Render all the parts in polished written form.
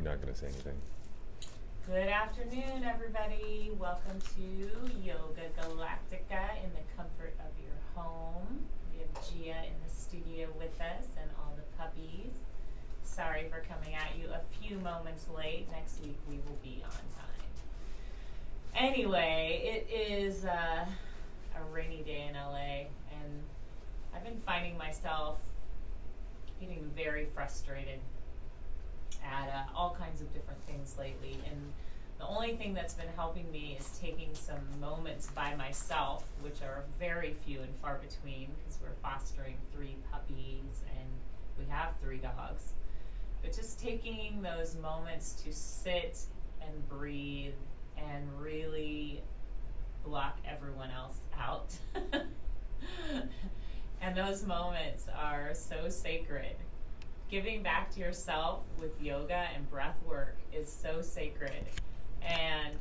You're not going to say anything. Good afternoon, everybody. Welcome to Yoga Galactica in the comfort of your home. We have Gia in the studio with us and all the puppies. Sorry for coming at you a few moments late. Next week we will be on time. Anyway, it is a rainy day in LA, and I've been finding myself getting very frustrated at all kinds of different things lately, and the only thing that's been helping me is taking some moments by myself, which are very few and far between because we're fostering 3 puppies and we have 3 dogs, but just taking those moments to sit and breathe and really block everyone else out. And those moments are so sacred. Giving back to yourself with yoga and breath work is so sacred. And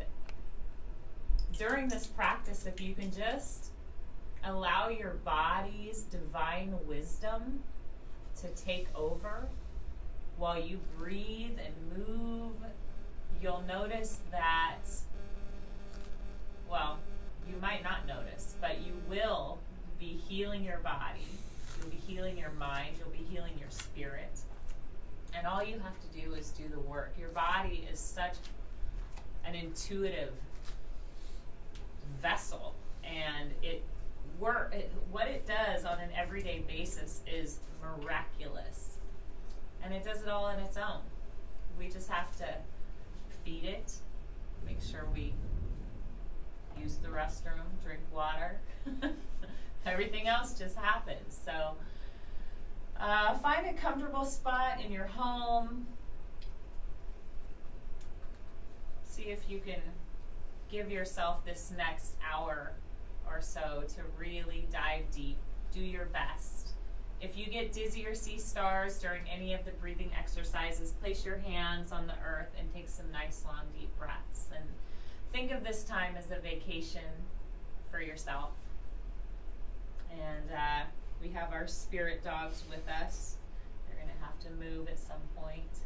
during this practice, if you can just allow your body's divine wisdom to take over while you breathe and move, you'll notice that, well, you might not notice, but you will be healing your body. You'll be healing your mind. You'll be healing your spirit. And all you have to do is do the work. Your body is such an intuitive vessel, and what it does on an everyday basis is miraculous. And it does it all on its own. We just have to feed it, make sure we use the restroom, drink water. Everything else just happens. So find a comfortable spot in your home. See if you can give yourself this next hour or so to really dive deep. Do your best. If you get dizzy or see stars during any of the breathing exercises, place your hands on the earth and take some nice long deep breaths. And think of this time as a vacation for yourself. And we have our spirit dogs with us. They're going to have to move at some point.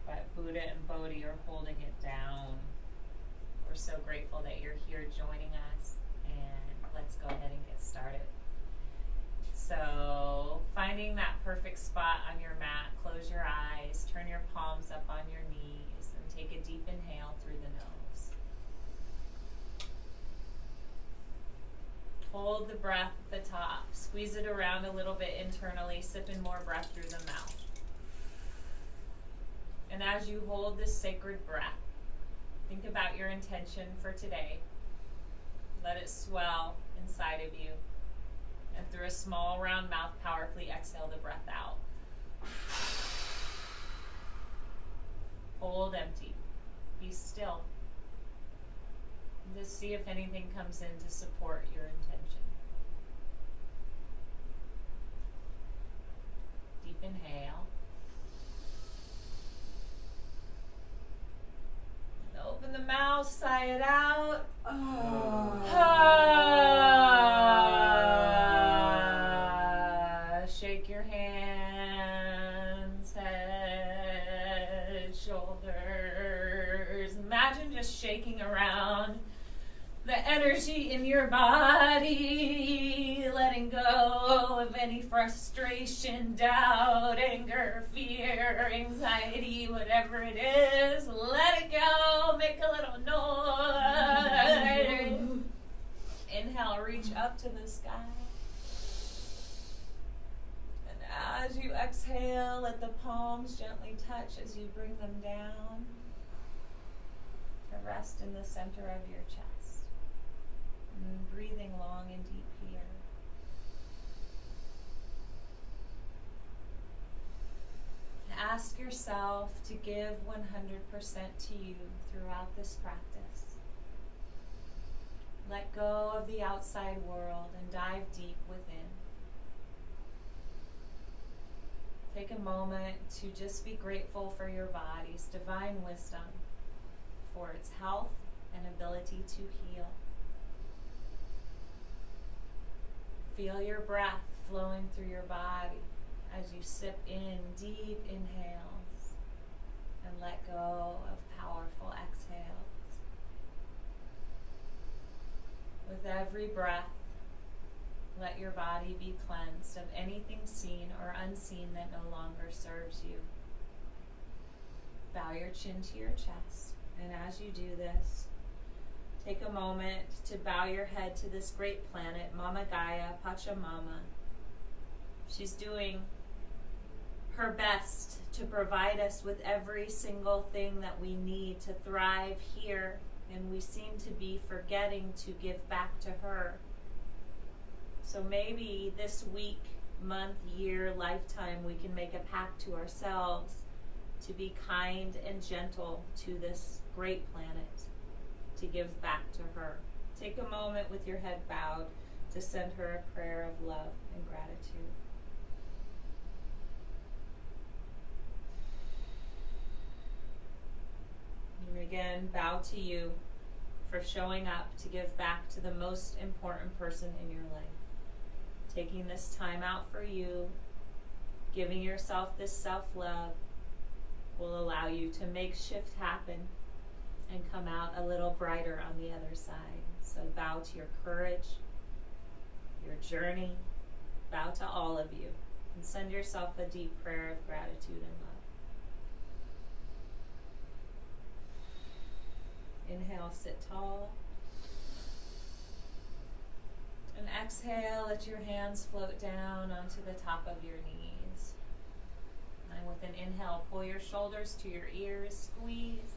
But Buddha and Bodhi are holding it down. We're so grateful that you're here joining us. And let's go ahead and get started. So, finding that perfect spot on your mat, close your eyes, turn your palms up on your knees, and take a deep inhale through the nose. Hold the breath at the top. Squeeze it around a little bit internally. Sip in more breath through the mouth. And as you hold this sacred breath, think about your intention for today. Let it swell inside of you. And through a small round mouth, powerfully exhale the breath out. Hold empty. Be still. Just see if anything comes in to support your intention. Deep inhale. And open the mouth, sigh it out. Shake your hands, head, shoulders. Imagine just shaking around the energy in your body, letting go of any frustration, doubt, anger, fear, anxiety, whatever it is. Let it go. Make a little noise. Inhale, reach up to the sky. And as you exhale, let the palms gently touch as you bring them down to rest in the center of your chest. And breathing long and deep here. Ask yourself to give 100% to you throughout this practice. Let go of the outside world and dive deep within. Take a moment to just be grateful for your body's divine wisdom, for its health and ability to heal. Feel your breath flowing through your body as you sip in deep inhales and let go of powerful exhales. With every breath, let your body be cleansed of anything seen or unseen that no longer serves you. Bow your chin to your chest, and as you do this, take a moment to bow your head to this great planet, Mama Gaia, Pachamama. She's doing her best to provide us with every single thing that we need to thrive here, and we seem to be forgetting to give back to her. So maybe this week, month, year, lifetime, we can make a pact to ourselves to be kind and gentle to this great planet, to give back to her. Take a moment with your head bowed to send her a prayer of love and gratitude. And again, bow to you for showing up to give back to the most important person in your life. Taking this time out for you, giving yourself this self-love will allow you to make shift happen and come out a little brighter on the other side. So bow to your courage, your journey, bow to all of you, and send yourself a deep prayer of gratitude and love. Inhale, sit tall. And exhale, let your hands float down onto the top of your knees. And with an inhale, pull your shoulders to your ears, squeeze.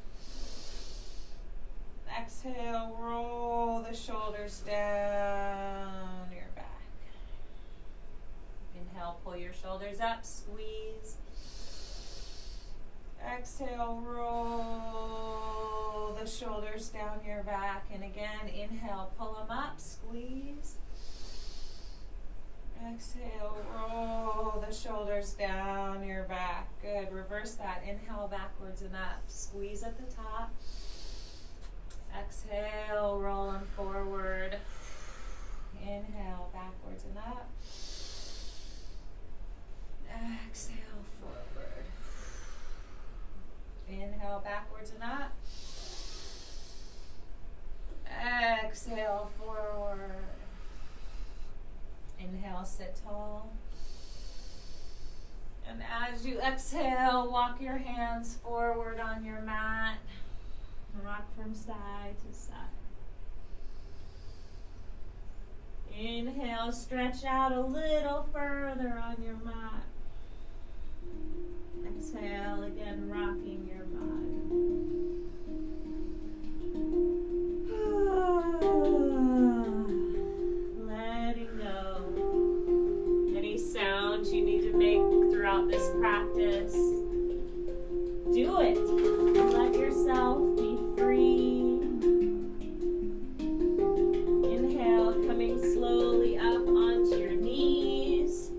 Exhale, roll the shoulders down your back. Inhale, pull your shoulders up, squeeze. Exhale, roll the shoulders down your back. And again, inhale, pull them up, squeeze. Exhale, roll the shoulders down your back. Good. Reverse that. Inhale, backwards and up. Squeeze at the top. Exhale, roll them forward. Inhale, backwards and up. Exhale, forward. Inhale, backwards and up. Exhale, forward. Inhale, sit tall. And as you exhale, walk your hands forward on your mat. Rock from side to side. Inhale, stretch out a little further on your mat. Exhale, again, rocking your body. Letting go. Any sounds you need to make throughout this practice, do it. Let yourself be free. Inhale, coming slowly up onto your knees.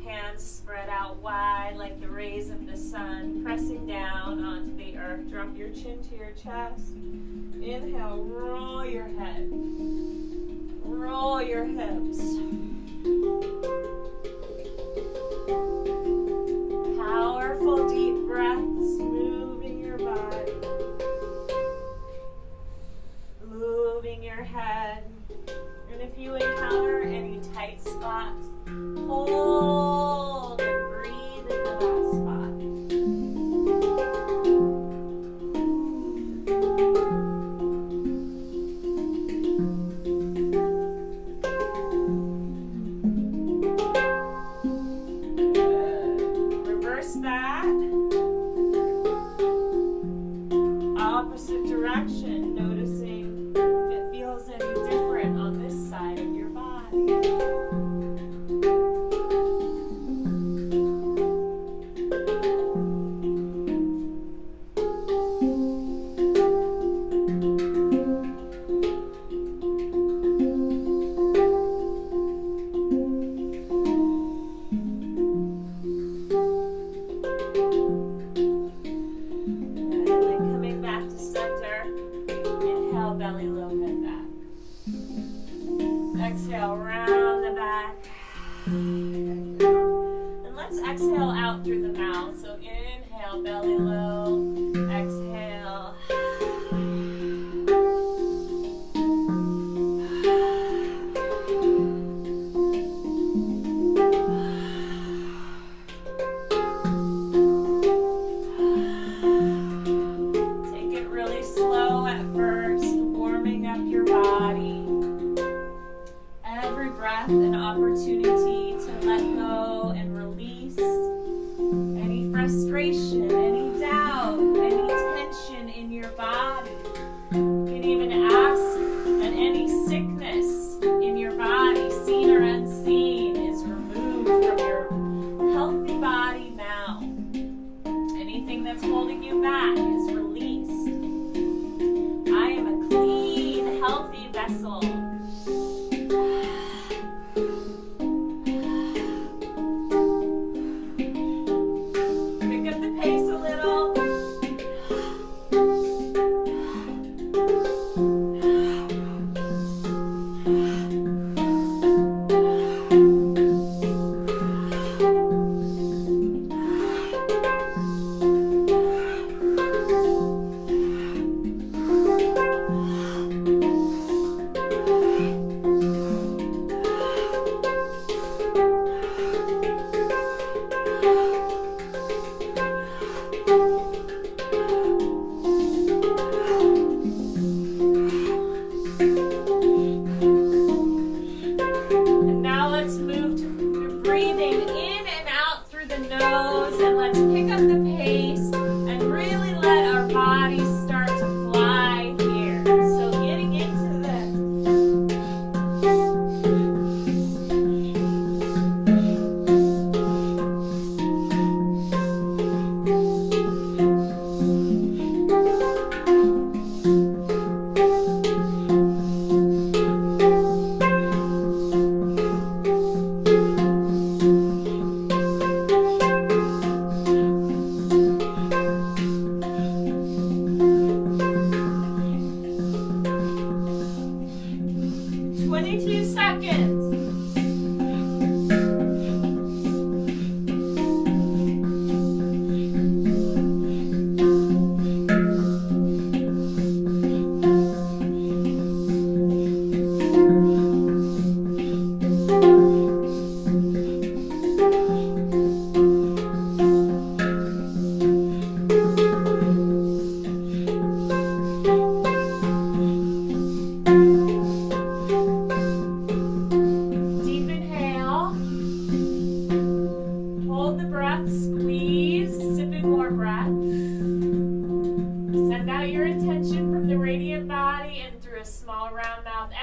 Hands spread out wide like the rays of the sun, pressing down onto the earth. Drop your chin to your chest. Inhale, roll your head. Roll your hips. Powerful deep breaths, moving your body. Moving your head. And if you encounter any tight spots, hold and breathe into that spot. Opposite direction, noticing if it feels any different on this side of your body. Belly low, head back. Exhale, round the back. And let's breaths. Exhale out through the mouth. So inhale, belly low. Exhale. Take it really slow at first, warming up your body. Every breath an opportunity to let go and release any frustration, any doubt, any tension in your body. You can even ask that any sickness in your body, seen or unseen, is removed from your healthy body now. Anything that's holding you back is released. I am a clean, healthy vessel. Pick up the pace a little. 22 seconds.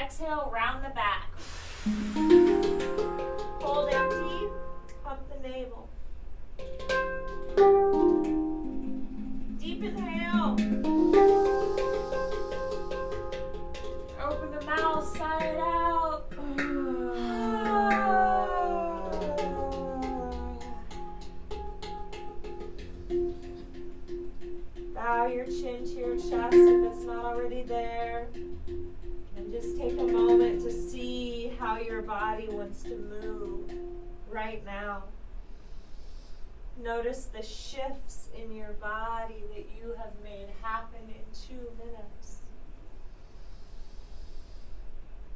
Exhale, round the back. Hold empty, pump the navel. Deep inhale. Open the mouth, side out. Bow your chin to your chest if it's not already there. And just take a moment to see how your body wants to move right now. Notice the shifts in your body that you have made happen in 2 minutes.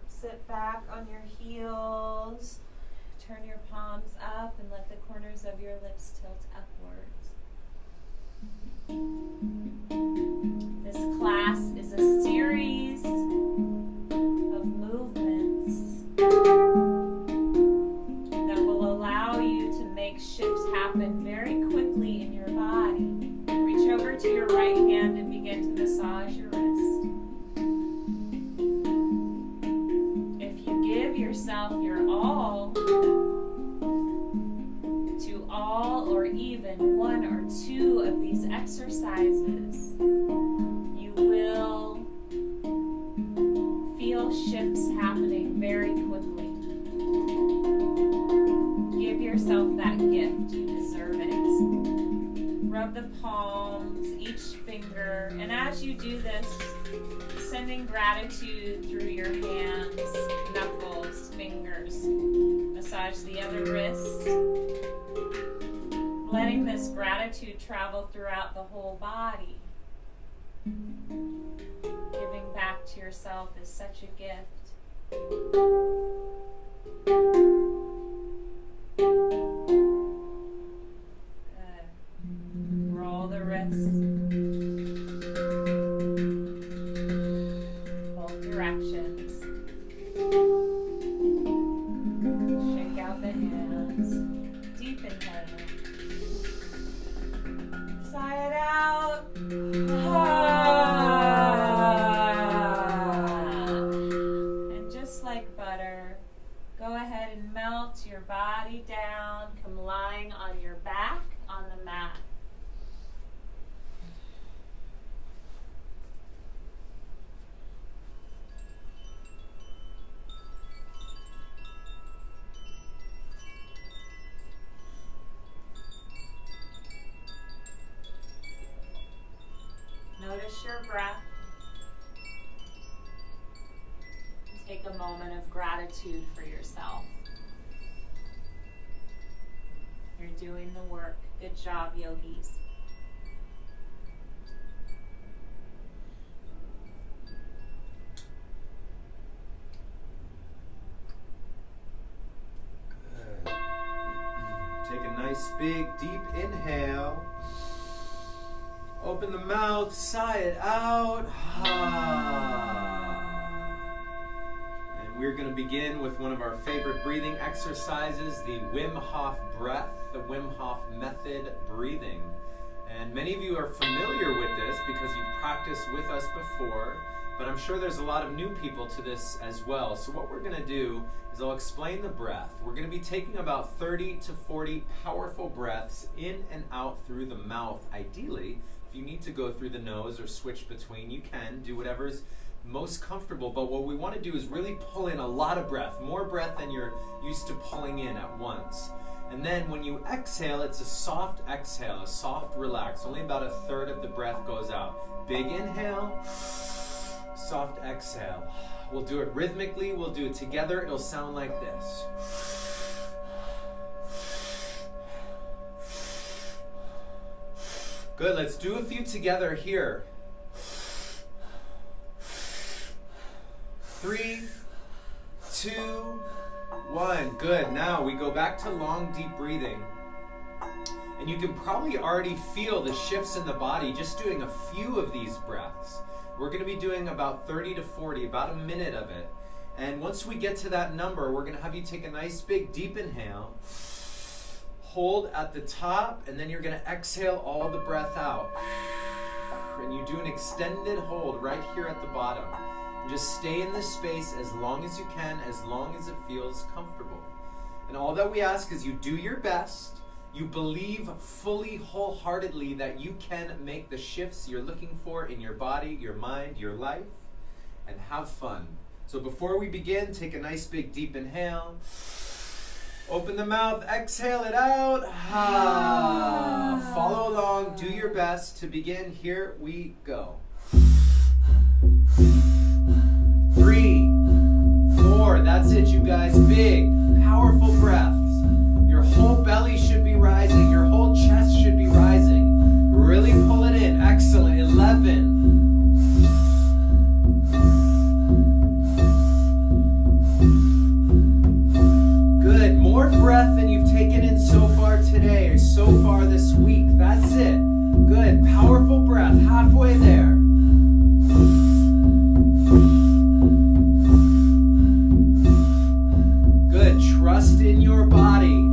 Sit back on your heels. Turn your palms up and let the corners of your lips tilt upwards. This class is a series of movements that will allow you to make shifts happen very quickly in your body. Reach over to your right hand and begin to massage your wrist. If you give yourself your all to all or even 1 or 2 of these exercises, you will feel shifts happening very quickly. Give yourself that gift. You deserve it. Rub the palms, each finger, and as you do this, sending gratitude through your hands, knuckles, fingers. Massage the other wrist. letting this gratitude travel throughout the whole body. Giving back to yourself is such a gift. Good. Roll the wrists. Both directions. Shake out the hands. Deep inhale. Sigh it out. And just like butter, go ahead and melt your body down. Come lying on your back on the mat. Notice your breath. Take a moment of gratitude for yourself. You're doing the work. Good job, yogis. Good. Take a nice big deep inhale. Open the mouth, sigh it out. And we're going to begin with one of our favorite breathing exercises, the Wim Hof breath, the Wim Hof method breathing. And many of you are familiar with this because you've practiced with us before, but I'm sure there's a lot of new people to this as well. So what we're going to do is I'll explain the breath. We're going to be taking about 30 to 40 powerful breaths in and out through the mouth, ideally. If you need to go through the nose or switch between, you can do whatever's most comfortable. But what we want to do is really pull in a lot of breath, more breath than you're used to pulling in at once. And then when you exhale, it's a soft exhale, a soft relax. Only about a third of the breath goes out. Big inhale, soft exhale. We'll do it rhythmically, we'll do it together. It'll sound like this. Good, let's do a few together here. 3, 2, 1. Good, now we go back to long, deep breathing. And you can probably already feel the shifts in the body just doing a few of these breaths. We're going to be doing about 30 to 40, about a minute of it. And once we get to that number, we're going to have you take a nice big deep inhale. Hold at the top, and then you're going to exhale all the breath out. And you do an extended hold right here at the bottom. And just stay in this space as long as you can, as long as it feels comfortable. And all that we ask is you do your best. You believe fully, wholeheartedly that you can make the shifts you're looking for in your body, your mind, your life, and have fun. So before we begin, take a nice big deep inhale. Open the mouth, exhale it out. Follow along, do your best to begin. Here we go. 3, 4, that's it, you guys. Big, powerful breaths. Your whole belly should be rising. Your whole chest should be rising. Really pull it in. Excellent. 11. Good. More breath than you've taken in so far today or so far this week. That's it. Good. Powerful breath. Halfway there. Good. Trust in your body.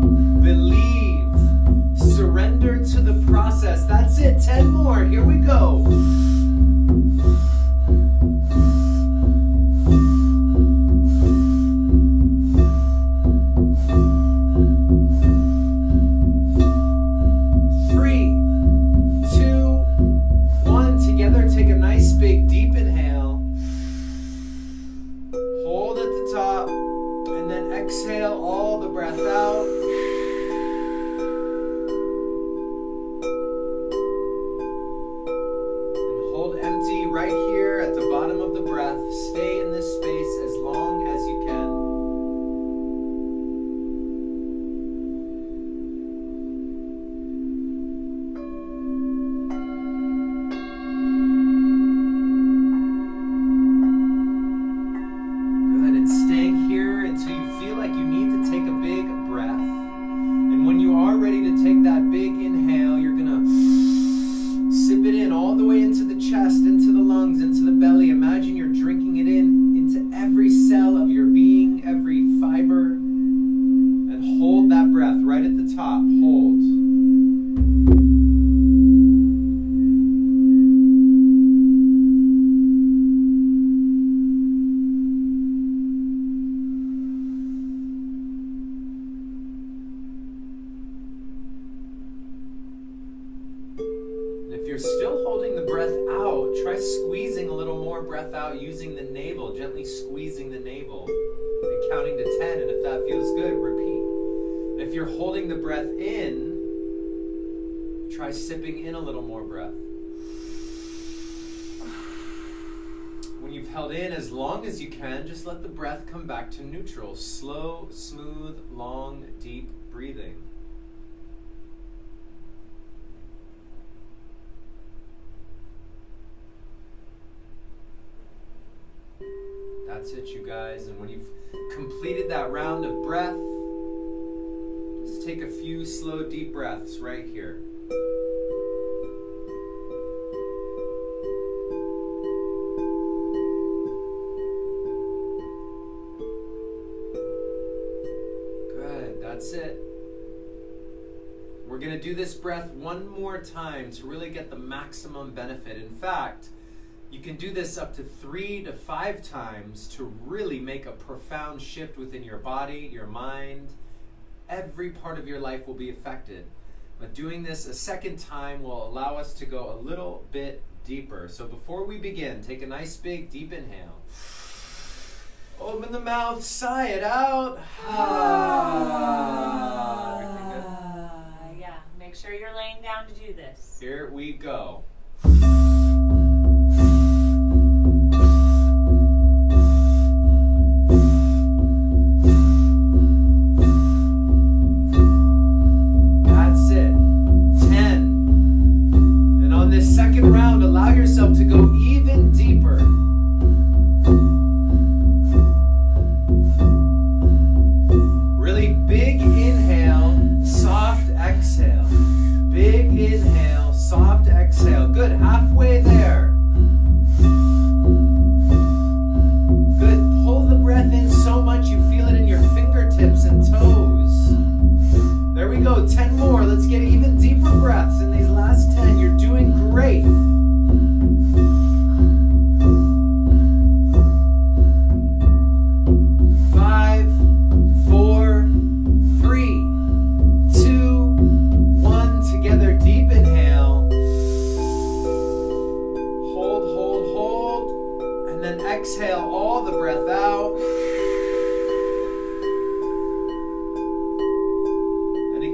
Believe. Surrender to the process. That's it. 10 more. Here we go. Take a nice big deep inhale. Hold at the top and then exhale all the breath out. And hold empty right here at the bottom of the breath. Stay in this space as long as you can. breath out, try squeezing a little more breath out using the navel, gently squeezing the navel and counting to 10. And if that feels good, repeat. And if you're holding the breath in, try sipping in a little more breath. When you've held in as long as you can, just let the breath come back to neutral. Slow, smooth, long, deep breathing. That's it, you guys. And when you've completed that round of breath, just take a few slow, deep breaths right here. Good, that's it. We're going to do this breath one more time to really get the maximum benefit. In fact, you can do this up to 3 to 5 times to really make a profound shift within your body, your mind. Every part of your life will be affected. But doing this a second time will allow us to go a little bit deeper. So before we begin, take a nice big deep inhale. Open the mouth, sigh it out. Everything good? Yeah, make sure you're laying down to do this. Here we go. Second round, allow yourself to go even deeper. Really big inhale, soft exhale. Big inhale, soft exhale. Good, halfway there. Good, pull the breath in so much you feel it in your fingertips and toes. There we go, 10 more. Let's get even deeper breaths in these last 10. You're doing great. Five, four, three, two, one. Together, deep inhale. Hold, hold, hold. And then exhale all the breath out.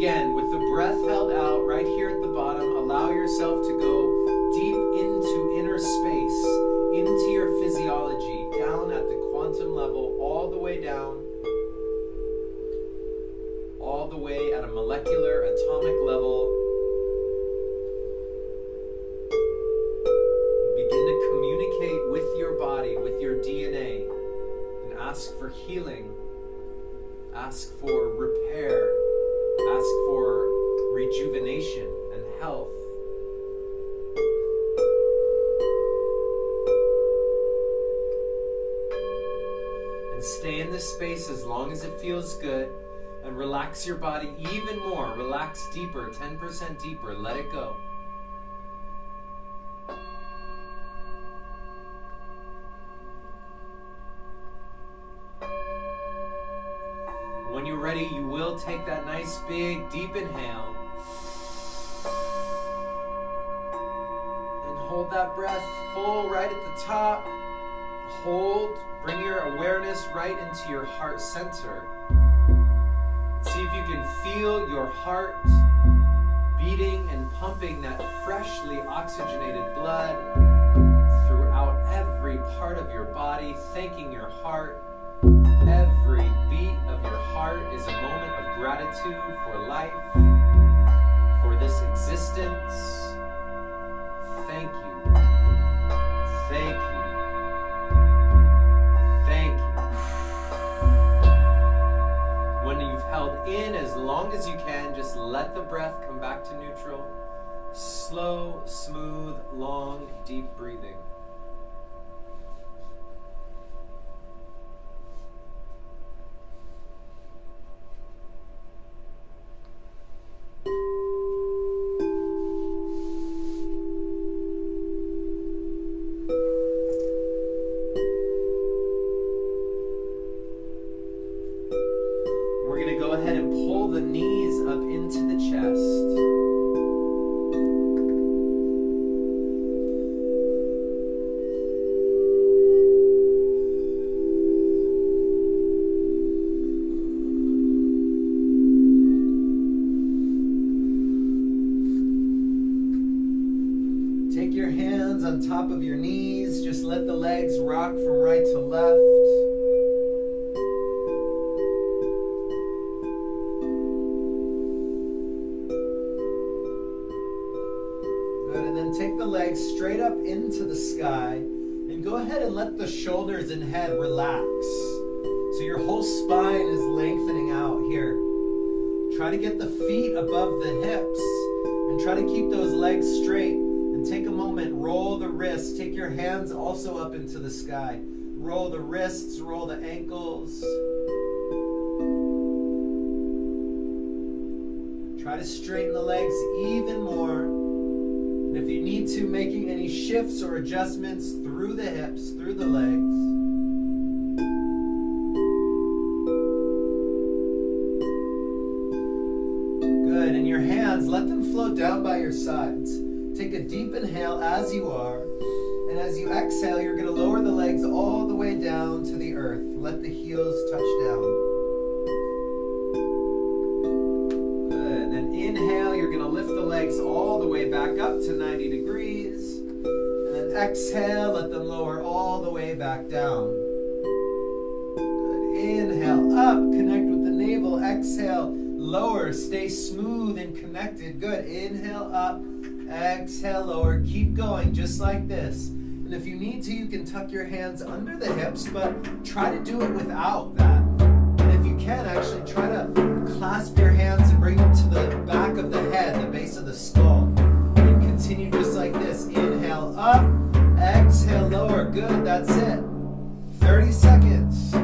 Again, with the breath held out right here at the bottom, allow yourself to go deep into inner space, into your physiology, down at the quantum level, all the way down, all the way at a molecular, atomic level. Begin to communicate with your body, with your DNA, and ask for healing, ask for repair. Ask for rejuvenation and health. And stay in this space as long as it feels good. And relax your body even more. Relax deeper, 10% deeper. Let it go. When you're ready, you will take that nice big deep inhale and hold that breath full right at the top. Hold, bring your awareness right into your heart center. See if you can feel your heart beating and pumping that freshly oxygenated blood throughout every part of your body, thanking your heart. Every beat of your heart is a moment of gratitude for life, for this existence. Thank you. Thank you. Thank you. When you've held in as long as you can, just let the breath come back to neutral. Slow, smooth, long, deep breathing. Go ahead and pull the knees up into the chest. on top of your knees. Just let the legs rock from right to left. Good, and then take the legs straight up into the sky and go ahead and let the shoulders and head relax. So your whole spine is lengthening out here. Try to get the feet above the hips and try to keep those legs straight. And take a moment, roll the wrists. Take your hands also up into the sky. Roll the wrists, roll the ankles. Try to straighten the legs even more. And if you need to, making any shifts or adjustments through the hips, through the legs. Good, and your hands, let them float down by your sides. Take a deep inhale as you are, and as you exhale, you're going to lower the legs all the way down to the earth. Let the heels touch down. Good, then inhale, you're going to lift the legs all the way back up to 90 degrees, and then exhale, let them lower all the way back down. Good, inhale, up, connect with the navel, exhale, lower, stay smooth and connected. Good, inhale, up. Exhale, lower. Keep going just like this. And if you need to, you can tuck your hands under the hips, but try to do it without that. And if you can, actually try to clasp your hands and bring them to the back of the head, the base of the skull. And continue just like this. Inhale, up. Exhale, lower. Good, that's it. 30 seconds.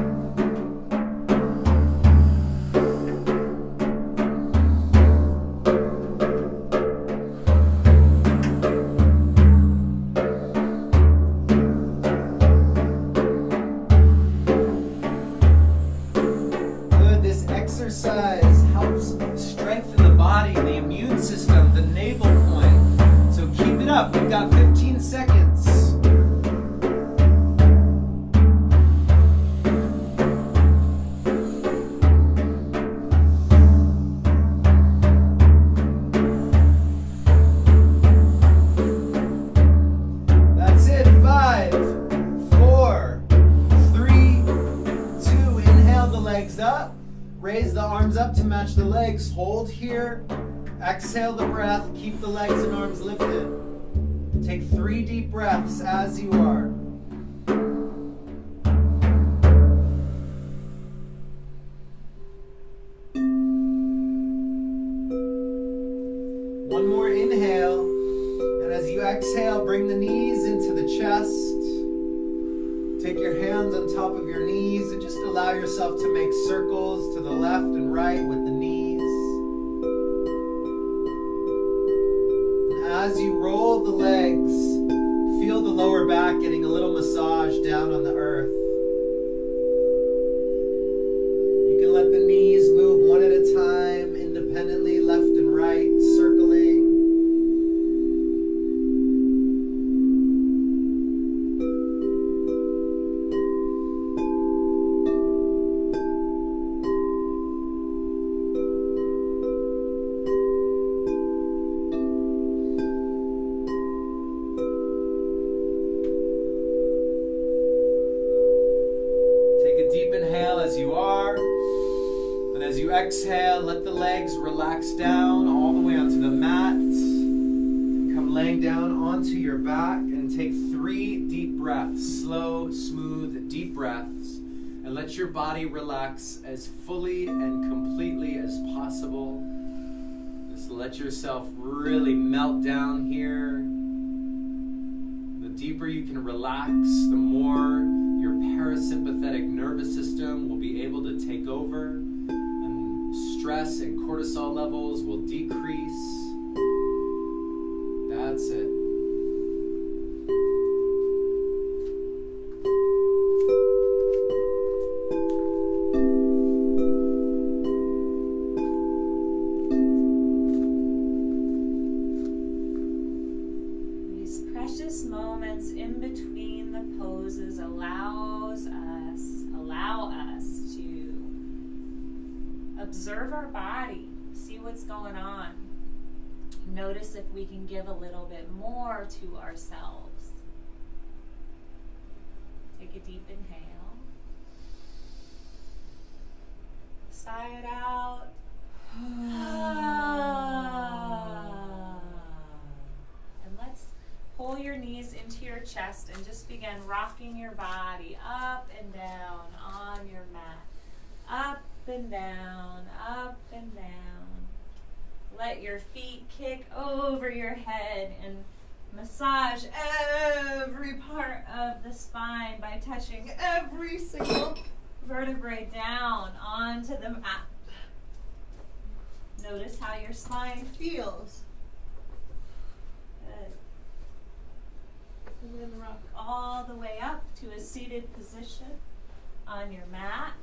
Exercise helps strengthen the body, the immune system, the navel point. So keep it up. We've got 15 seconds. That's it. 5, 4, 3, 2. Inhale the legs up. Raise the arms up to match the legs. Hold here. Exhale the breath. Keep the legs and arms lifted. Take 3 deep breaths as you are. One more inhale. And as you exhale, bring the knees into the chest. Take your hands on top of your knees and just allow yourself to make circles to the left and right with the knees. And as you roll the legs, feel the lower back getting a little massage down on the earth. You can let the knees move one at a time, independently, left and right, circling. Exhale, let the legs relax down all the way onto the mat. Come laying down onto your back and take 3 deep breaths, slow, smooth, deep breaths, and let your body relax as fully and completely as possible. Just let yourself really melt down here. The deeper you can relax, the more your parasympathetic nervous system will be able to take over. Stress and cortisol levels will decrease. That's it. These precious moments in between the poses allow us to observe our body, see what's going on. Notice if we can give a little bit more to ourselves. a deep inhale. Sigh it out. And let's pull your knees into your chest and just begin rocking your body up and down on your mat. Up and down, up and down. Let your feet kick over your head and massage every part of the spine by touching every single vertebrae down onto the mat. Notice how your spine feels. Good. And then rock all the way up to a seated position on your mat.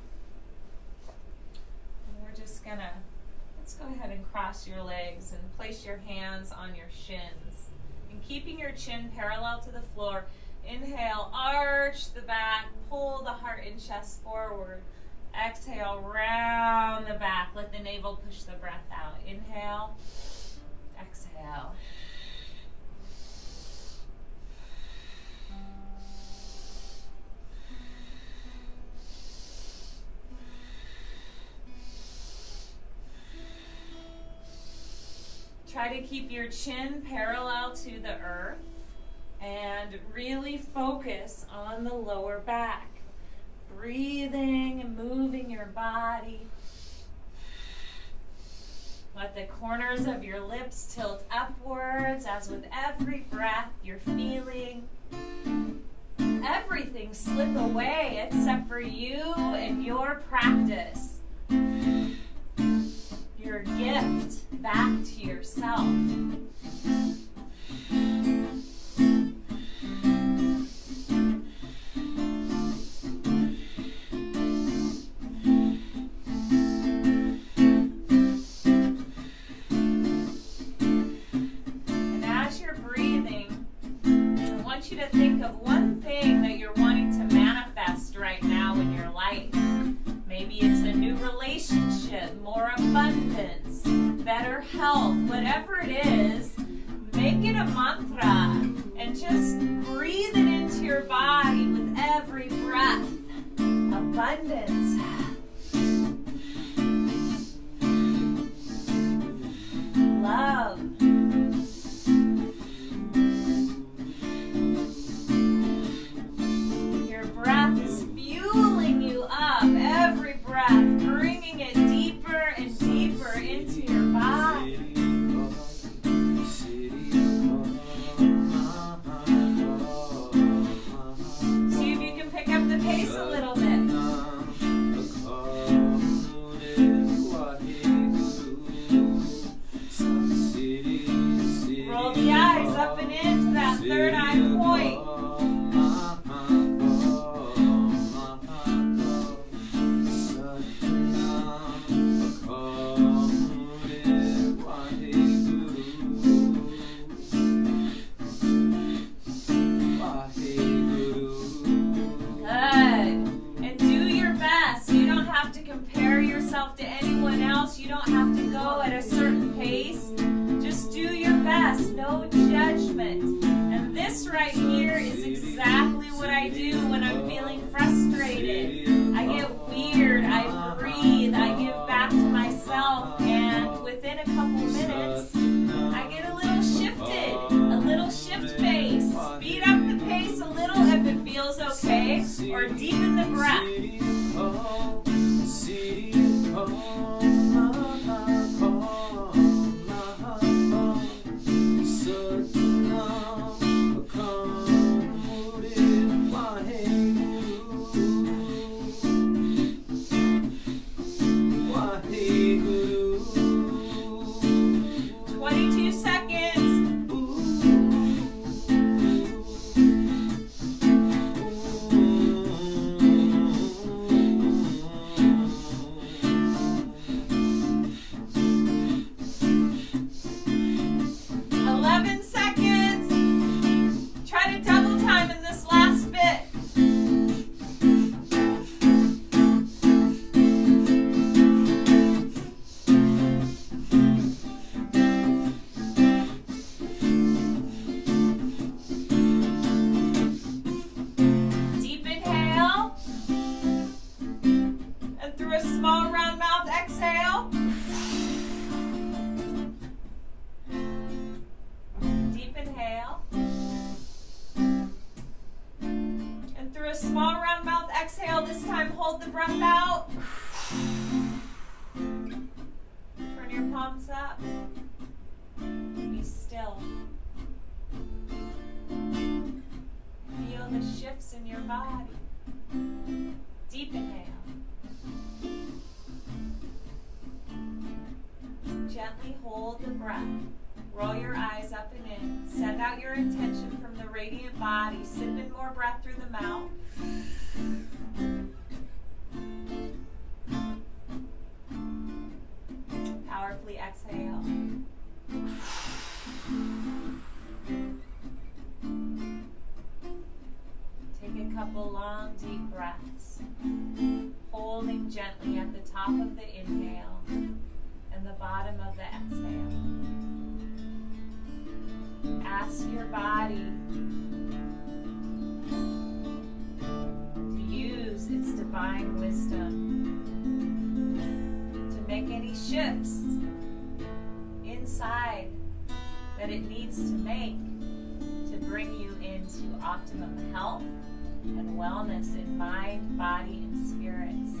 And we're just gonna, let's go ahead and cross your legs and place your hands on your shins. And keeping your chin parallel to the floor, inhale, arch the back, pull the heart and chest forward. Exhale, round the back. Let the navel push the breath out. Inhale, exhale. Try to keep your chin parallel to the earth and really focus on the lower back. Breathing and moving your body. Let the corners of your lips tilt upwards as with every breath you're feeling everything slip away except for you and your practice. Your gift back to yourself. You to think of one thing that you're wanting to manifest right now in your life. Maybe it's a new relationship, more abundance, better health, whatever it is, make it a mantra and just breathe it into your body with every breath. Abundance. Love. Every breath, bringing it deeper and deeper into your body. See if you can pick up the pace a little bit. Roll the eyes up and into that third eye point. To anyone else. You don't have to go at a certain pace. Just do your best. No judgment. And this right here is exactly what I do when I'm feeling frustrated. I get weird. I breathe. I give back to myself. And within a couple minutes, I get a little shifted. A little shift pace. Speed up the pace a little if it feels okay. Or deepen the breath. through a small round mouth, exhale. Deep inhale. And through a small round mouth, exhale. This time, hold the breath out. Turn your palms up. Be still. Feel the shifts in your body. Deep inhale. Gently hold the breath. Roll your eyes up and in. Send out your intention from the radiant body. Sip in more breath through the mouth. Powerfully exhale. Take a couple long, deep breaths, holding gently at the top of the inhale and the bottom of the exhale. Ask your body to use its divine wisdom to make any shifts inside that it needs to make to bring you into optimum health and wellness in mind, body, and spirits.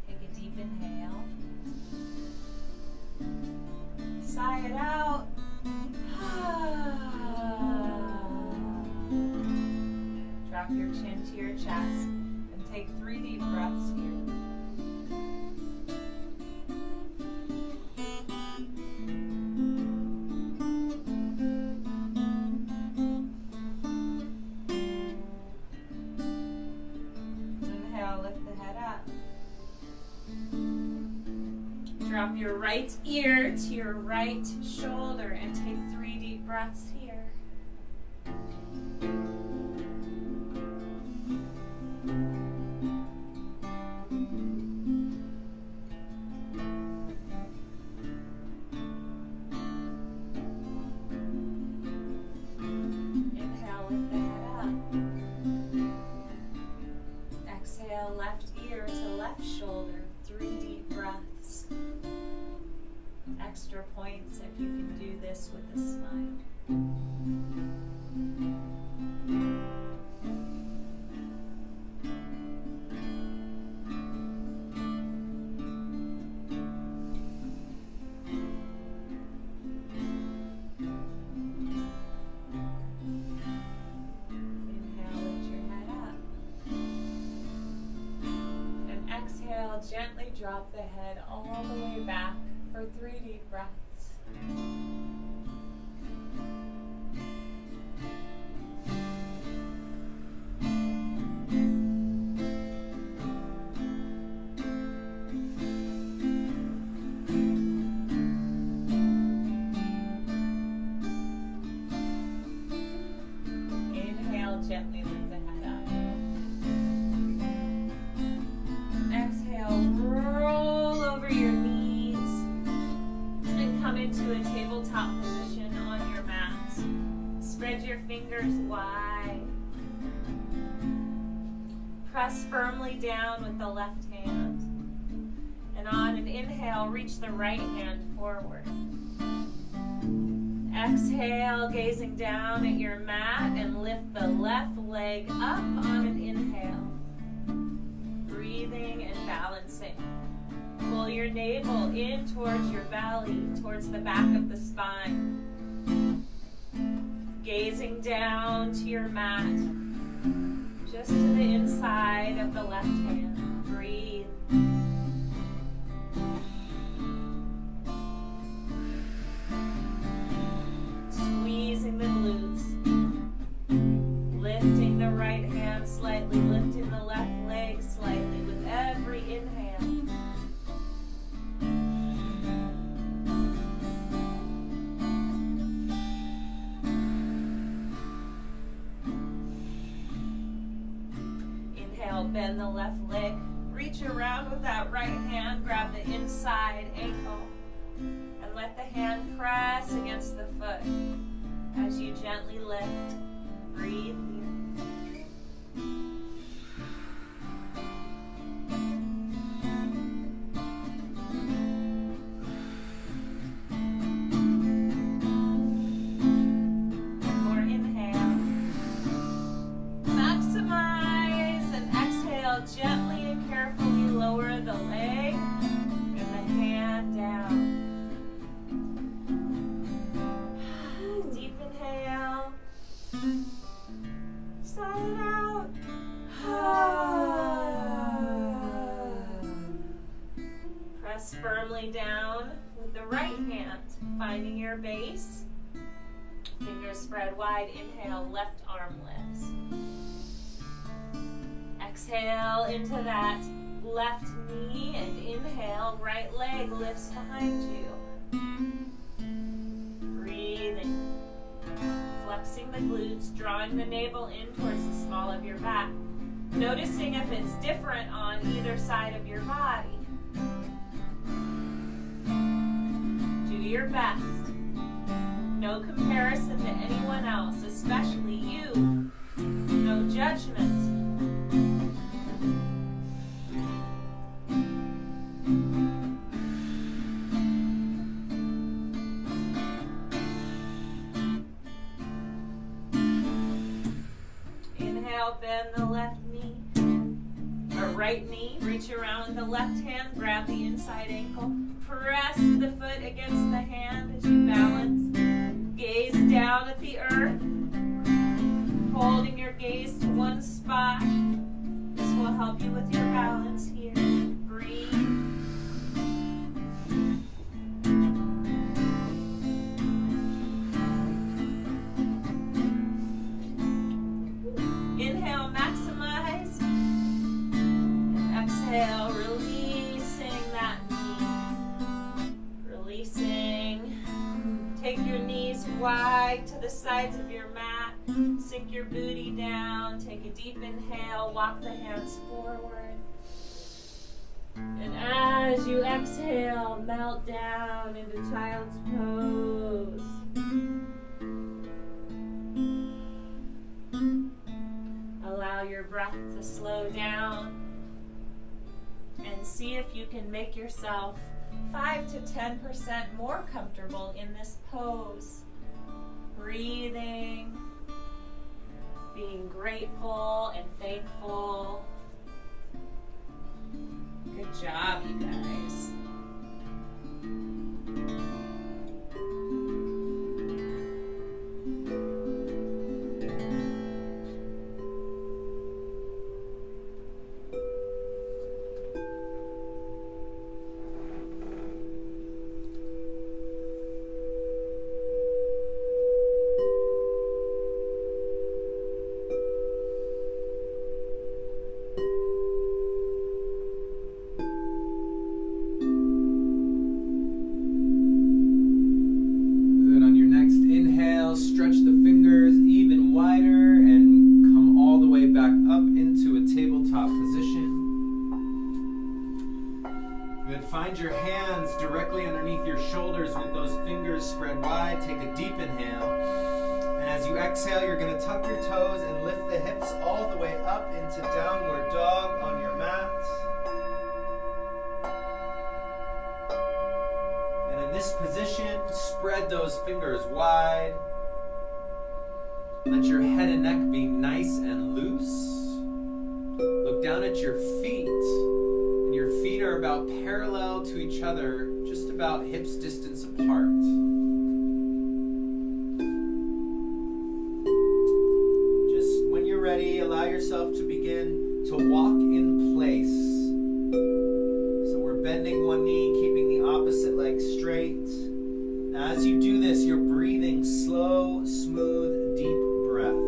Take a deep inhale. Sigh it out. Drop your chin to your chest and take 3 deep breaths here. Drop your right ear to your right shoulder and take 3 deep breaths here. Inhale, lift the head up. Exhale, left ear to left shoulder, 3 deep breaths. Extra points if you can do this with a smile. Inhale, lift your head up. And exhale, gently drop the head all the way back for 3 deep breaths. Inhale, gently lift the head up. Exhale, roll over your knees and come into a tabletop position on your mat. Spread your fingers wide. Press firmly down with the left hand. And on an inhale, reach the right hand forward. Exhale, gazing down at your mat, and lift the left leg up on an inhale. Breathing and balancing. Pull your navel in towards your belly, towards the back of the spine. Gazing down to your mat, just to the inside of the left hand. Breathe. Squeezing the glutes. Lifting the right hand slightly, lifting the left leg slightly with every inhale. Inhale, bend the left leg. Reach around with that right hand, grab the inside ankle, and let the hand press against the foot as you gently lift. Breathe exhale out. Press firmly down with the right hand, finding your base. Fingers spread wide. Inhale, left arm lifts. Exhale into that left knee and inhale, right leg lifts behind you. Breathing. Flexing the glutes, drawing the navel in towards the small of your back. Noticing if it's different on either side of your body. Do your best. No comparison to anyone else, especially you. No judgment. Inhale, bend the left knee, or right knee. Reach around with the left hand, grab the inside ankle. Press the foot against the hand as you balance. Gaze down at the earth, holding your gaze to one spot. This will help you with your balance here. Breathe. Inhale, maximize. And exhale, releasing that knee. Releasing. Take your knees wide to the sides of your mat. Sink your booty down. Take a deep inhale. Walk the hands forward. And as you exhale, melt down into child's pose. Allow your breath to slow down. And see if you can make yourself 5 to 10% more comfortable in this pose. Breathing, being grateful and thankful. Good job, you guys. Find your hands directly underneath your shoulders with those fingers spread wide. Take a deep inhale. And as you exhale, you're going to tuck your toes and lift the hips all the way up into downward dog on your mat. And in this position, spread those fingers wide. Let your head and neck be nice and loose. Look down at your feet. Your feet are about parallel to each other, just about hips distance apart. Just when you're ready, allow yourself to begin to walk in place. So we're bending one knee, keeping the opposite leg straight. As you do this, you're breathing slow, smooth, deep breaths.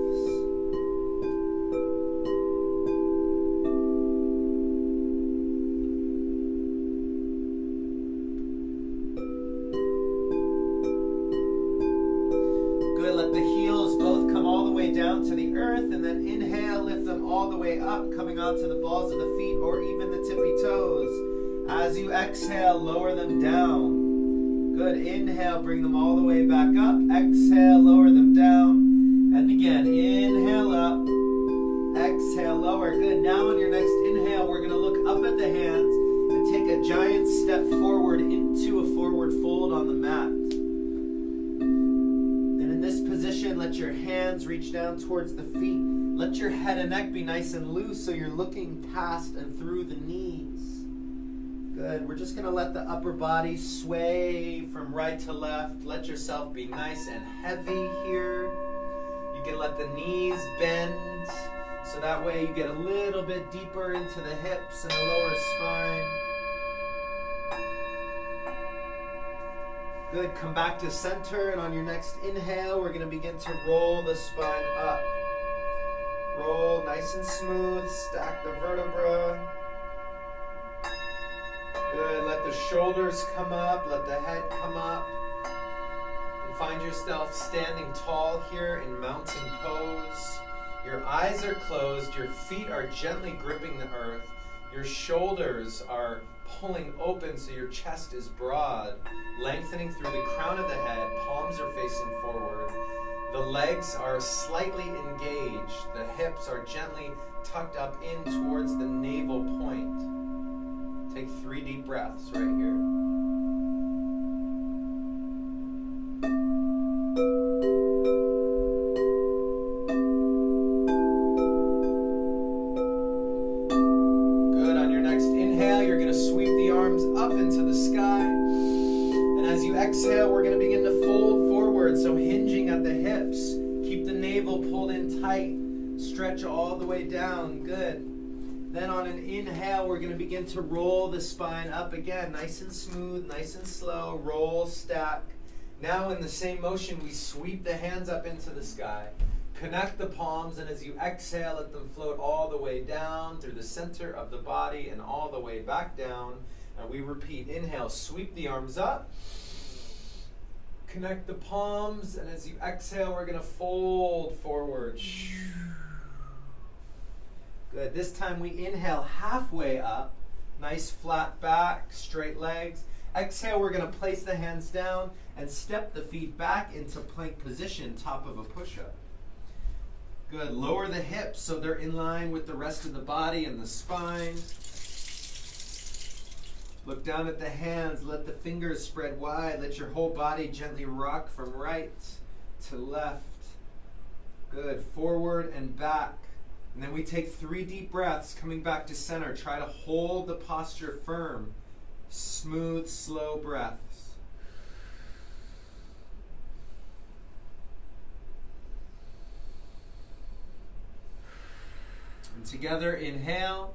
Down to the earth, and then inhale, lift them all the way up, coming onto the balls of the feet or even the tippy toes. As you exhale, lower them down. Good. Inhale, bring them all the way back up. Exhale, lower them down. And again, inhale up. Exhale, lower. Good. Now on your next inhale, we're going to look up at the hands and take a giant step forward into a forward fold on the mat. Position, let your hands reach down towards the feet. Let your head and neck be nice and loose so you're looking past and through the knees. Good. We're just going to let the upper body sway from right to left. Let yourself be nice and heavy here. You can let the knees bend. So that way you get a little bit deeper into the hips and the lower spine. Good, come back to center, and on your next inhale, we're going to begin to roll the spine up. Roll nice and smooth, stack the vertebra. Good, let the shoulders come up, let the head come up. And find yourself standing tall here in mountain pose. Your eyes are closed, your feet are gently gripping the earth. Your shoulders are pulling open so your chest is broad, lengthening through the crown of the head, palms are facing forward. The legs are slightly engaged, the hips are gently tucked up in towards the navel point. Take 3 deep breaths right here. Exhale, we're going to begin to fold forward, so hinging at the hips. Keep the navel pulled in tight. Stretch all the way down. Good. Then on an inhale, we're going to begin to roll the spine up again. Nice and smooth, nice and slow. Roll, stack. Now in the same motion, we sweep the hands up into the sky. Connect the palms, and as you exhale, let them float all the way down through the center of the body and all the way back down. And we repeat. Inhale, sweep the arms up. Connect the palms, and as you exhale, we're going to fold forward. Good. This time we inhale halfway up. Nice flat back, straight legs. Exhale, we're going to place the hands down and step the feet back into plank position, top of a push-up. Good. Lower the hips so they're in line with the rest of the body and the spine. Look down at the hands, let the fingers spread wide, let your whole body gently rock from right to left. Good, forward and back. And then we take 3 deep breaths, coming back to center. Try to hold the posture firm. Smooth, slow breaths. And together, inhale.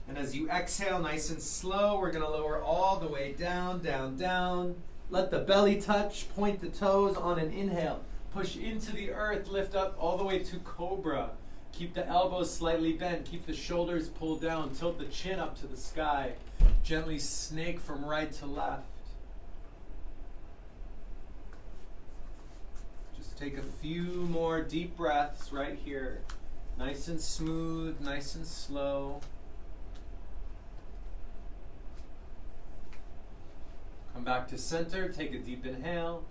And as you exhale, nice and slow, we're going to lower all the way down, down, down. Let the belly touch, point the toes on an inhale. Push into the earth, lift up all the way to cobra. Keep the elbows slightly bent, keep the shoulders pulled down, tilt the chin up to the sky. Gently snake from right to left. Just take a few more deep breaths right here. Nice and smooth, nice and slow. Come back to center, take a deep inhale.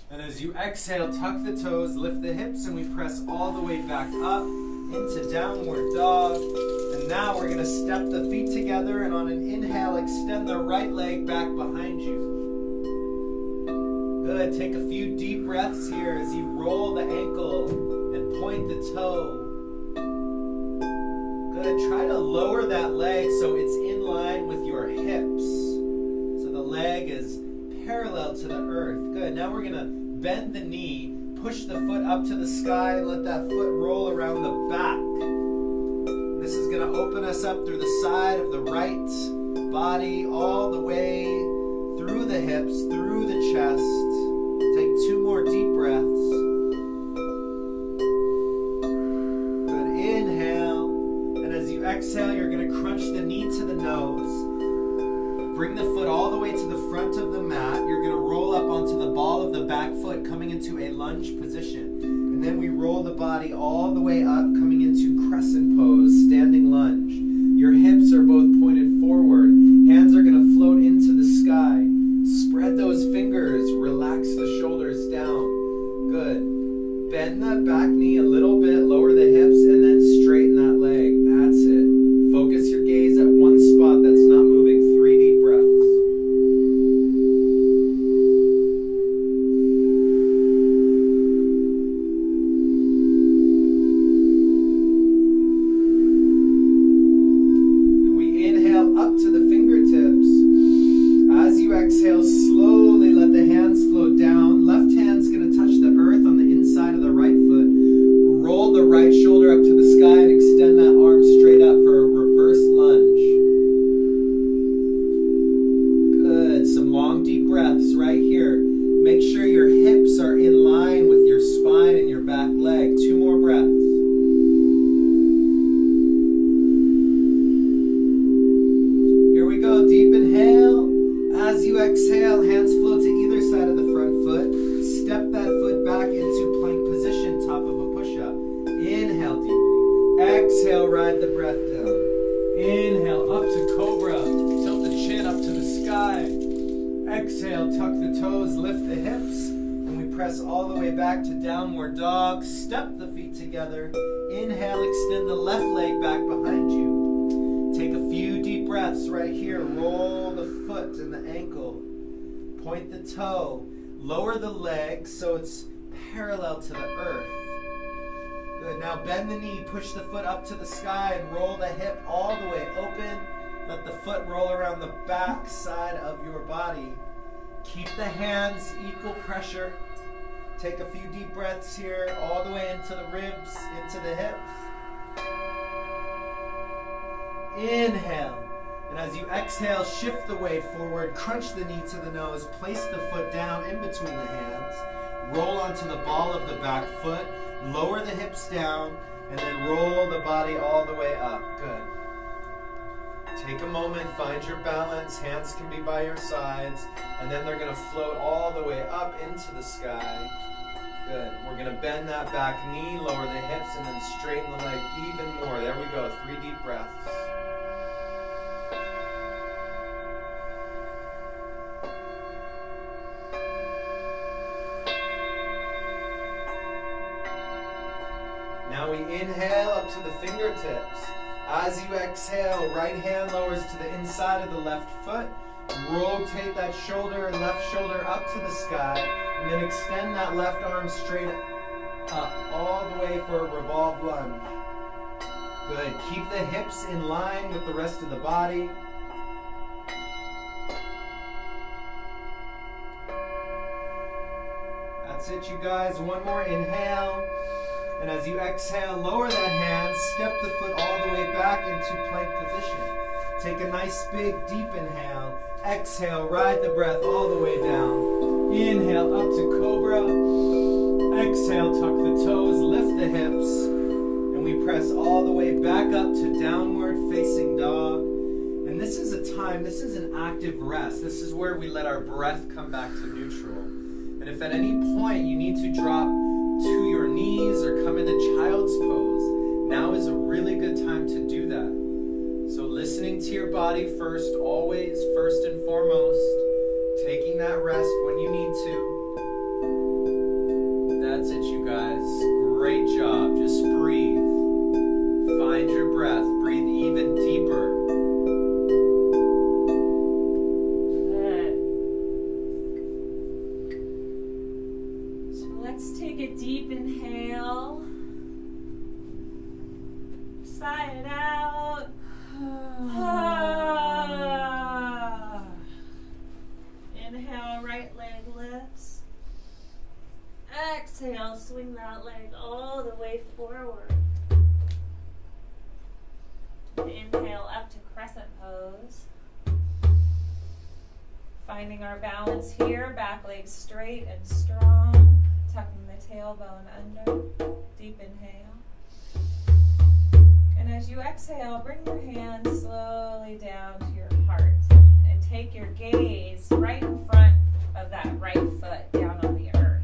And as you exhale, tuck the toes, lift the hips, and we press all the way back up into downward dog. And now we're going to step the feet together, and on an inhale, extend the right leg back behind you. Good, take a few deep breaths here as you roll the ankle and point the toe. Good, try to lower that leg so it's in line with your hips. So the leg is parallel to the earth. Good, now we're going to bend the knee, push the foot up to the sky, and let that foot roll around the back. This is going to open us up through the side of the right body, all the way through the hips, through the chest. Take 2 more deep breaths. Good, inhale. And as you exhale, you're going to crunch the knee to the nose. Bring the foot all the way to the front of the mat. You're going to roll up onto the ball of the back foot, coming into a lunge position. And then we roll the body all the way up, coming into crescent pose, standing lunge. Your hips are both pointed forward. Hands are going to float into the sky. Spread those fingers. Relax the shoulders down. Good. Bend that back knee a little bit, lower the hips, and then straighten that leg. That's it. Focus your gaze at one spot that's not moving. 3 deep breaths. exhale, ride the breath down. Inhale, up to cobra. Tilt the chin up to the sky. Exhale, tuck the toes, lift the hips. And we press all the way back to downward dog. Step the feet together. Inhale, extend the left leg back behind you. Take a few deep breaths right here. Roll the foot and the ankle. Point the toe. Lower the leg so it's parallel to the earth. Good. Now bend the knee, push the foot up to the sky, and roll the hip all the way open. Let the foot roll around the back side of your body. Keep the hands equal pressure. Take a few deep breaths here, all the way into the ribs, into the hips. Inhale. And as you exhale, shift the weight forward, crunch the knee to the nose, place the foot down in between the hands, roll onto the ball of the back foot, lower the hips down, and then roll the body all the way up. Good. Take a moment, find your balance. Hands can be by your sides, and then they're going to float all the way up into the sky. Good. We're going to bend that back knee, lower the hips, and then straighten the leg even more. There we go. 3 deep breaths. Now we inhale up to the fingertips. As you exhale, right hand lowers to the inside of the left foot. Rotate that shoulder and left shoulder up to the sky. And then extend that left arm straight up, all the way for a revolve lunge. Good. Keep the hips in line with the rest of the body. That's it, you guys. One more inhale. And as you exhale, lower that hand, step the foot all the way back into plank position. Take a nice big deep inhale. Exhale, ride the breath all the way down. Inhale, up to cobra. Exhale, tuck the toes, lift the hips. And we press all the way back up to downward facing dog. And this is a time, this is an active rest. This is where we let our breath come back to neutral. And if at any point you need to drop to your knees or come into child's pose, now is a really good time to do that. So listening to your body first, always, first and foremost, taking that rest when you need to. That's it, you guys. Great job. Just breathe. Find your breath. Breathe even deeper. Take a deep inhale. Sigh it out. Inhale, right leg lifts. Exhale, swing that leg all the way forward. Inhale up to crescent pose. Finding our balance here, back leg straight and strong. Tucking the tailbone under. Deep inhale. And as you exhale, bring your hands slowly down to your heart. And take your gaze right in front of that right foot down on the earth.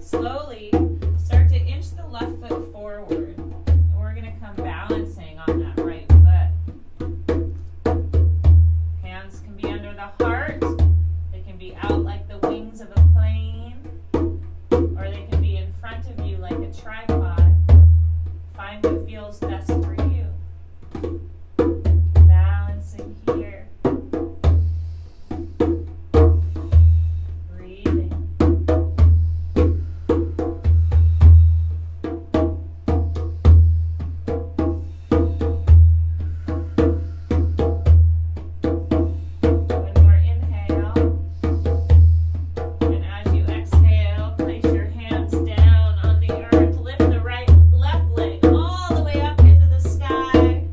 Slowly start to inch the left foot forward. And we're going to come balancing on that right foot. Hands can be under the heart. They can be out like the wings of a plane. Or they can be in front of you like a tripod. Find what feels best for you. Balancing here. Breathing. One more inhale. And as you exhale, place your hands down on the earth. Lift the left leg all the way up into the sky.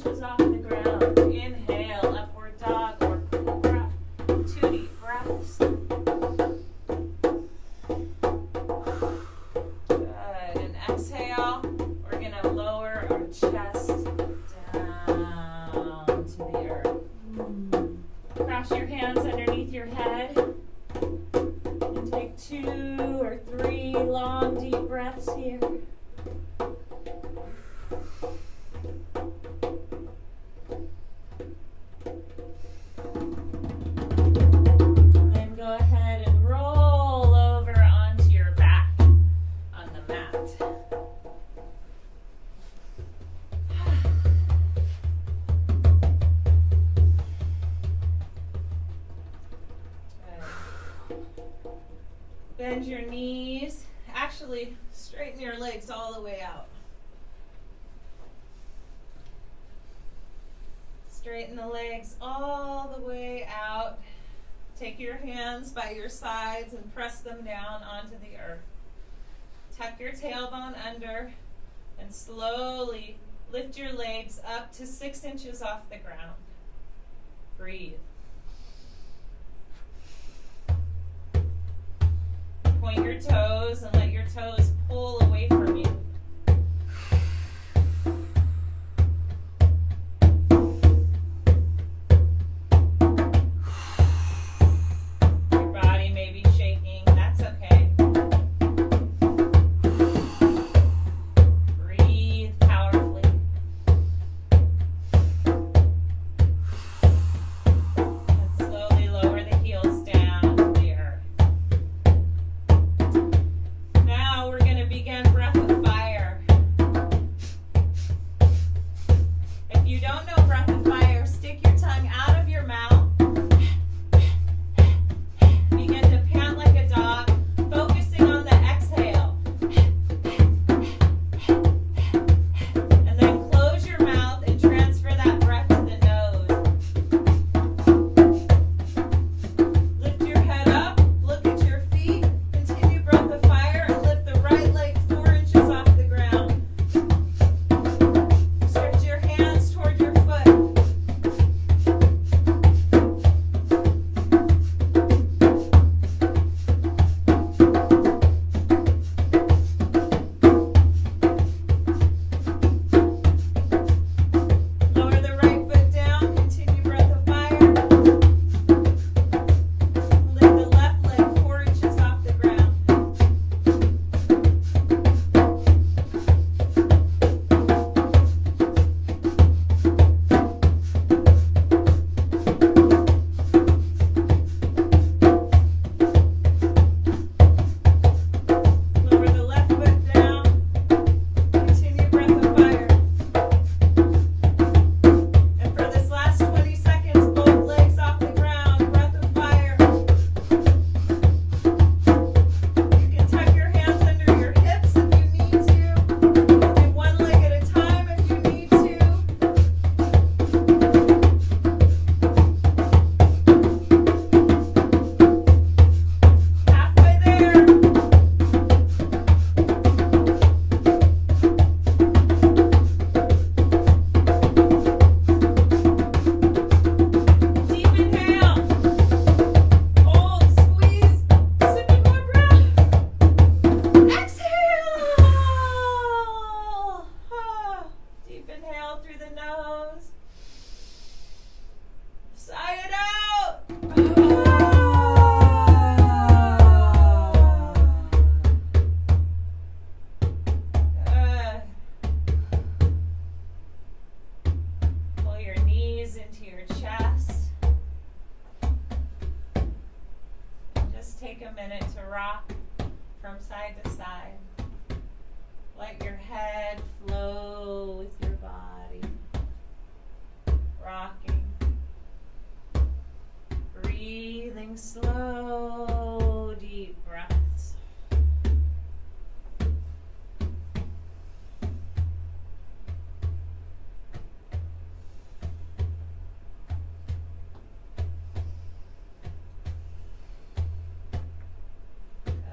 inches off the ground. Inhale, upward dog or cobra. 2 deep breaths. Good. And exhale, we're going to lower our chest down to the earth. Cross your hands underneath your head. And take 2 or 3 long, deep breaths here. Then go ahead and roll over onto your back on the mat. Bend your knees. Actually, straighten your legs all the way out. Straighten the legs all the way out. Take your hands by your sides and press them down onto the earth. Tuck your tailbone under and slowly lift your legs up to 6 inches off the ground. Breathe. Point your toes and let your toes pull away from you. Your body may be shaking. That's okay. Breathe powerfully. And slowly lower the heels down to the earth. Now we're going to begin breath of fire. If you don't know breath of fire, stick your tongue out of your mouth. Begin to pant like a dog, focusing on the exhale. And then close your mouth and transfer that breath to the nose. Lift your head up, look at your feet, continue breath of fire, and lift the right leg 4 inches off the ground. Stretch your hands toward your foot. Lower the right foot down, continue breath of fire. Lift the left leg 4 inches off the ground. Lower the left foot down, continue breath of fire. And for this last 20 seconds, both legs off the ground, breath of fire. You can tuck your hands under your hips if you need to. And one leg at a time if you need to. Halfway there. Deep inhale. Hold, squeeze. Sipping more breath. Exhale. Deep inhale through the nose. Sigh it out. Good. Pull your knees into your chest. And just take a minute to rock from side to side. Let your head flow with your body. Rocking. Breathing slow, deep breaths. Good.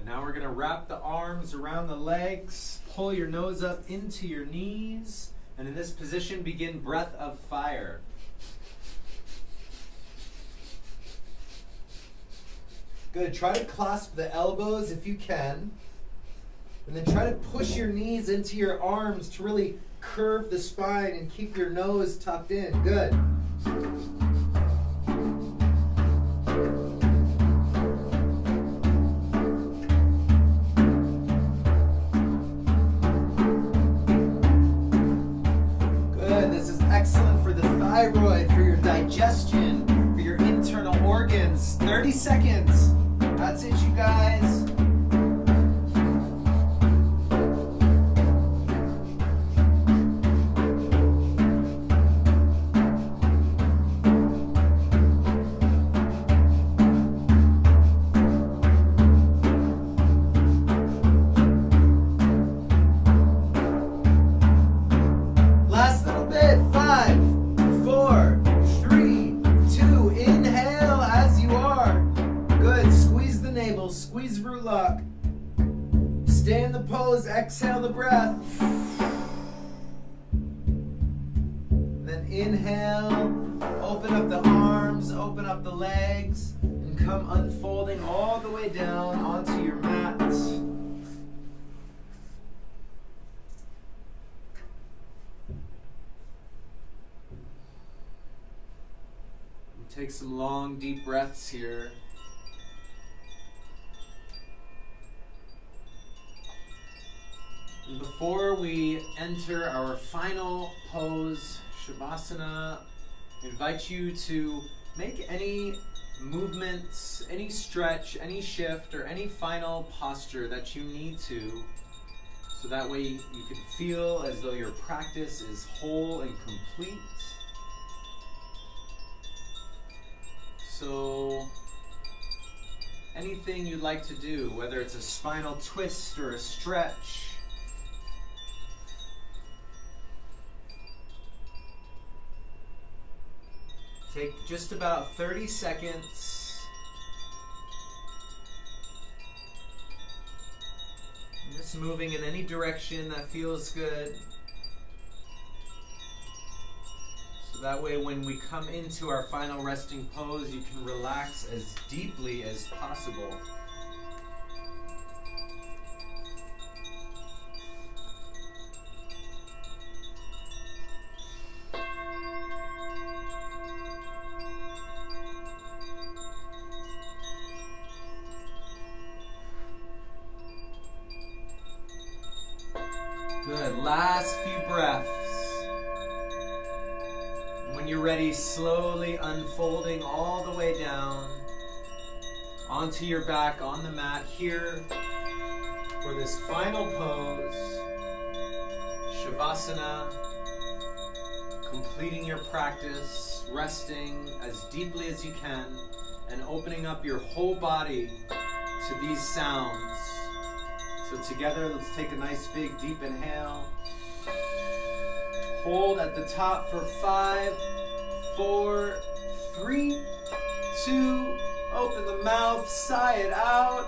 Good. Now we're going to wrap the arms around the legs. Pull your nose up into your knees. And in this position, begin breath of fire. Good. Try to clasp the elbows if you can. And then try to push your knees into your arms to really curve the spine and keep your nose tucked in. Good. Good. This is excellent for the thyroid, for your digestion, for your internal organs. 30 seconds. That's it, you guys. Last little bit. 5, 4, 3, 2. Inhale as you are. Good. Squeeze the navel. Squeeze root lock. Stay in the pose. Exhale the breath. Then inhale. Open up the arms. Open up the legs. And come unfolding all the way down onto your mat. Take some long, deep breaths here. And before we enter our final pose, Shavasana, I invite you to make any movements, any stretch, any shift, or any final posture that you need to, so that way you can feel as though your practice is whole and complete. So anything you'd like to do, whether it's a spinal twist or a stretch. Take just about 30 seconds. Just moving in any direction that feels good. So that way when we come into our final resting pose, you can relax as deeply as possible. Good. Last few breaths. When you're ready, slowly unfolding all the way down onto your back on the mat here for this final pose, Shavasana, completing your practice, resting as deeply as you can, and opening up your whole body to these sounds. So together, let's take a nice big deep inhale. Hold at the top for 5, 4, 3, 2, open the mouth, sigh it out.